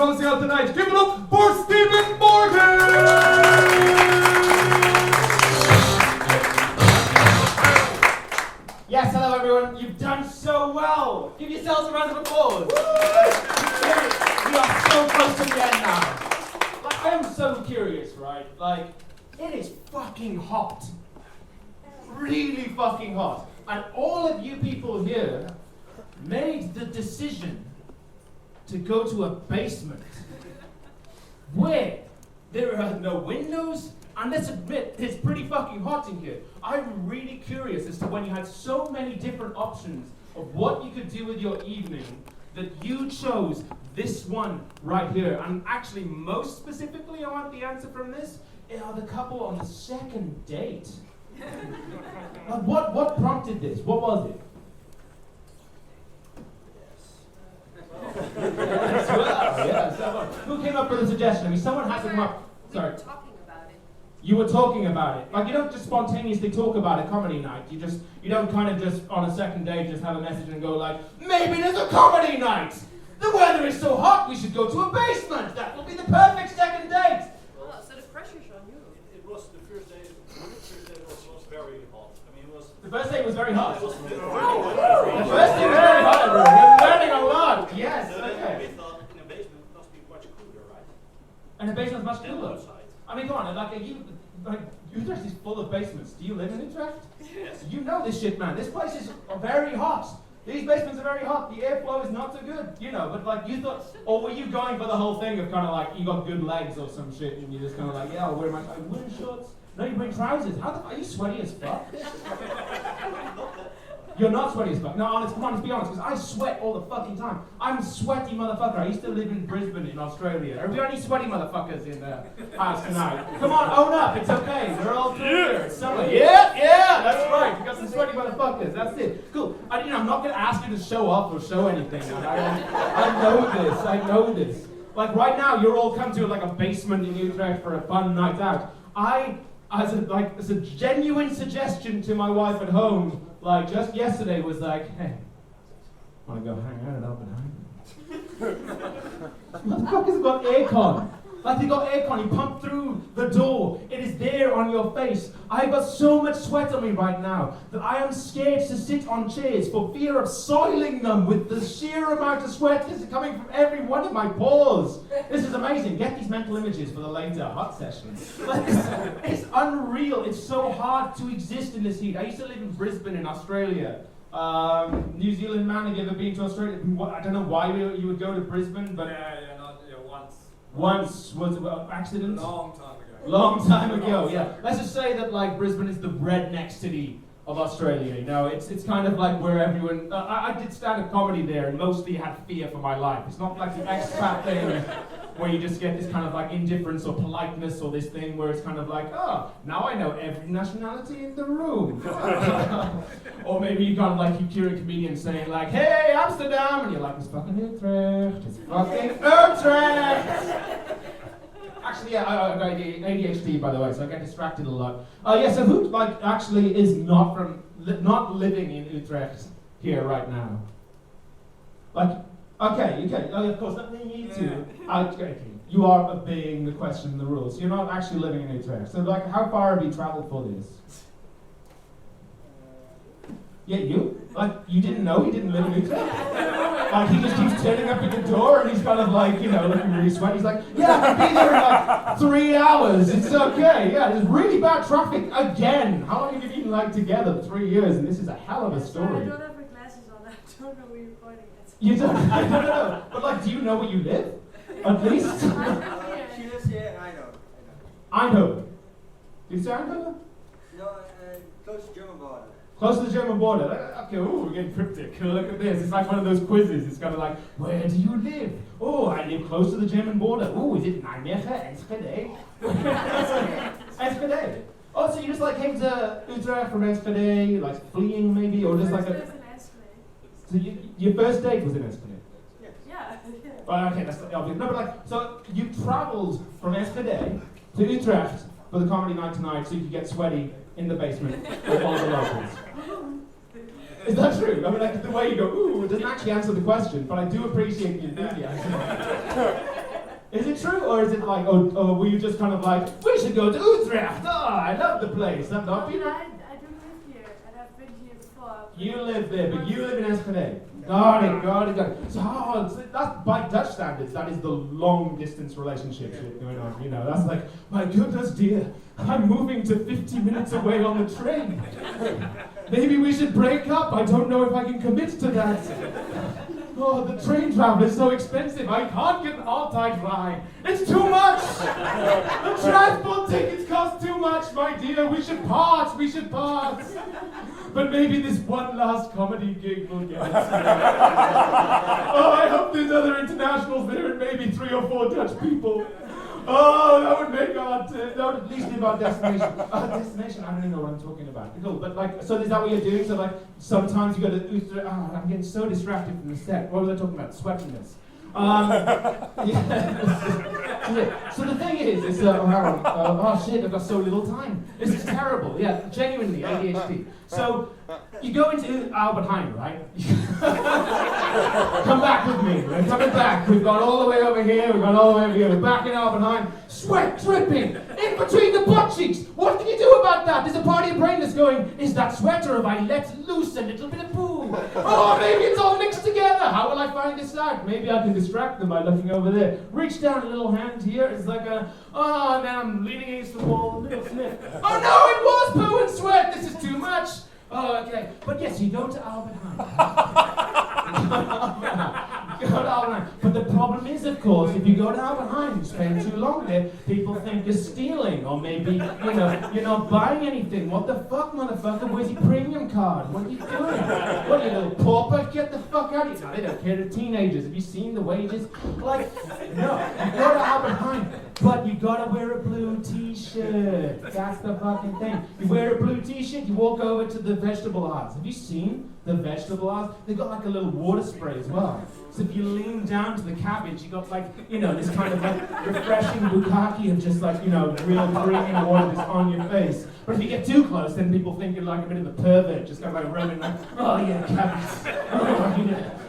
closing out the night. Give it up for Stephen Morgan! Yes, hello everyone. You've done so well. Give yourselves a round of applause. We are so close to the end now. Like, I am so curious, right? Like, it is fucking hot. Really fucking hot. And all of you people here made the decision to go to a basement where there are no windows, and let's admit, it's pretty fucking hot in here. I'm really curious as to when you had so many different options of what you could do with your evening that you chose this one right here. And actually, most specifically, I want the answer from this, are the couple on the second date. What prompted this? What was it? Yes, well, yeah, someone. Who came up with the suggestion? I mean, someone has to come up. Sorry. We were talking about it. You were talking about it. Like, you don't just spontaneously talk about a comedy night. You don't kind of just on a second date just have a message and go like, maybe there's a comedy night. The weather is so hot, we should go to a basement. That will be the perfect second date. Oh, so the pressure's on you. It was the first day. The first day was very hot. I mean, it was. The first date was very hot. It was The first date was very hot, everyone. You're learning a lot. Yes, okay. We thought in a basement it must be much cooler, right? And the basement's much Than cooler. outside. I mean, come on, Utrecht is full of basements. Do you live in Utrecht? Yes. You know this shit, man. This place is very hot. These basements are very hot. The airflow is not so good, you know. But like, you thought, or were you going for the whole thing of kind of like you got good legs or some shit, and you just kind of like, yeah, I'll wear my winter shorts. No, you bring trousers. Are you sweaty as fuck? You're not sweaty as fuck. No, honest, come on, let's be honest, because I sweat all the fucking time. I'm a sweaty motherfucker. I used to live in Brisbane in Australia. Are there any sweaty motherfuckers in the house tonight? Come on, own up. It's okay. We're all through here. It's summer. Yeah, that's right. We got some sweaty motherfuckers. That's it. Cool. I'm not going to ask you to show off or show anything. I know this. Like right now, you're all come to like a basement in Utrecht for a fun night out. As a genuine suggestion to my wife at home, like just yesterday was like, hey, wanna go hang out at Oppenheimer? Motherfuckers got aircon. Like they got aircon, you pump through the door, it is there on your face. I've got so much sweat on me right now that I am scared to sit on chairs for fear of soiling them with the sheer amount of sweat that's coming from every one of my pores. This is amazing. Get these mental images for the later hot sessions. Like, it's unreal. It's so hard to exist in this heat. I used to live in Brisbane in Australia. New Zealand man, have you ever been to Australia? I don't know why you would go to Brisbane, but once was it an accident? Long time ago, yeah. Let's just say that like Brisbane is the redneck city of Australia. You know, it's kind of like where everyone. I did stand-up comedy there, and mostly had fear for my life. It's not like the expat thing where you just get this kind of like indifference or politeness or this thing where it's kind of like, oh, now I know every nationality in the room. Or maybe you kind of like you hear a comedian saying like, hey, Amsterdam, and you're like, it's fucking Utrecht, it's fucking Utrecht. Actually, yeah, I got ADHD by the way, so I get distracted a lot. Yeah, so who like actually is not living in Utrecht here right now? Like, okay, of course, not me too. Okay, you are obeying the question and the rules. You're not actually living in Utrecht. So, like, how far have you traveled for this? Yeah, you? Like, you didn't know he didn't live in Utrecht? Like, he just keeps turning up at the door and he's kind of like, you know, looking really sweaty. He's like, yeah, I can be there in like 3 hours. It's okay. Yeah, there's really bad traffic again. How long have you been like together? 3 years, and this is a hell of a story. I don't have my glasses on. I don't know where you're pointing at. You don't? I don't know. But like, do you know where you live? At least? She lives here in Eindhoven. Eindhoven. Did you say Eindhoven? No, close to German border. Close to the German border. Okay, ooh, we're getting cryptic. Look at this. It's like one of those quizzes. It's kind of like, where do you live? Oh, I live close to the German border. Oh, is it Nijmegen? Enschede? Enschede. Oh, so you just like came to Utrecht from Enschede, like fleeing maybe, or just like a... So your first date was in Enschede? Yeah. Oh, okay, that's obvious. No, but like, so you travelled from Enschede to Utrecht for the comedy night tonight so you could get sweaty in the basement with all the locals. Is that true? I mean, like the way you go, ooh, it doesn't actually answer the question, but I do appreciate the enthusiasm. Is it true, or is it like, oh, were you just kind of like, we should go to Utrecht? Oh, I love the place. I'm not I Peter. don't live here, and I've been here before. You live there, but you live in Enschede. Got it. So that's by Dutch standards, that is the long distance relationship shit going on. You know, that's like, my goodness dear, I'm moving to 50 minutes away on the train. Maybe we should break up. I don't know if I can commit to that. Oh, the train travel is so expensive. I can't get an Altai. It's too much. The transport tickets cost too much, my dear. We should part. But maybe this one last comedy gig will get us. Oh, I hope there's other internationals there and maybe 3 or 4 Dutch people. Oh, that would make that would at least give our destination. Destination, I don't even know what I'm talking about. Cool, but like, so is that what you're doing? So like, sometimes you go to Utrecht. I'm getting so distracted from the set. What was I talking about? Sweatiness. Yeah. So the thing is oh shit, I've got so little time. This is terrible. Yeah, genuinely ADHD. So you go into Albert Heijn, right? Come back with me. We're coming back. We've gone all the way over here. We're back in Albert Heijn. Sweat dripping in between the butt cheeks. What can you do about that? There's a part of your brain that's going, is that sweat, or have I let loose a little bit of poo? Oh, maybe it's all mixed together. How will I find this out? Maybe I can distract them by looking over there. Reach down a little hand here. It's like and then I'm leaning against the wall, a little sniff. Oh no, it was poo and sweat. This is too much. Oh, okay. But yes, you go to Albert Heijn. You go to Albert Heijn. But the problem is, of course, if you go to Albert Heijn, you spend too long there, people think you're stealing, or maybe, you're not buying anything. What the fuck, motherfucker? Where's your premium card? What are you doing? What are you, little pauper? Get the fuck out of here. No, they don't care. They're teenagers. Have you seen the wages? Like, no. You go to Albert Heijn, but you gotta wear a blue t-shirt. That's the fucking thing. You wear a blue t-shirt, you walk over to the vegetable aisles. Have you seen the vegetable aisles? They've got like a little water spray as well. So if you lean down to the cabbage, you got like, this kind of like refreshing bukkake of just like, real premium water just on your face. But if you get too close, then people think you're like a bit of a pervert, just kind of like rubbing like, oh yeah, cabbage.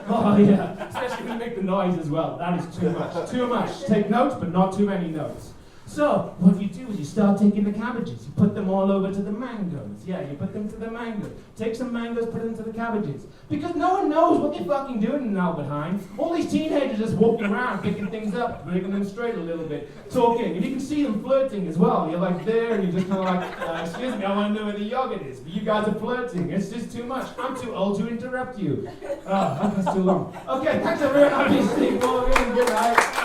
Oh yeah. Especially when you make the noise as well. That is too much. Too much. Take notes, but not too many notes. So, what you do is you start taking the cabbages, you put them all over to the mangoes. Yeah, you put them to the mangoes. Take some mangoes, put them to the cabbages. Because no one knows what they're fucking doing in Albert Heijn. All these teenagers just walking around, picking things up, making them straight a little bit, talking. And you can see them flirting as well. You're like there, and you're just kind of like, excuse me, I want to know where the yogurt is. But you guys are flirting. It's just too much. I'm too old to interrupt you. Oh, that's too long. Okay, thanks everyone. I'm Steve Morgan. Good night.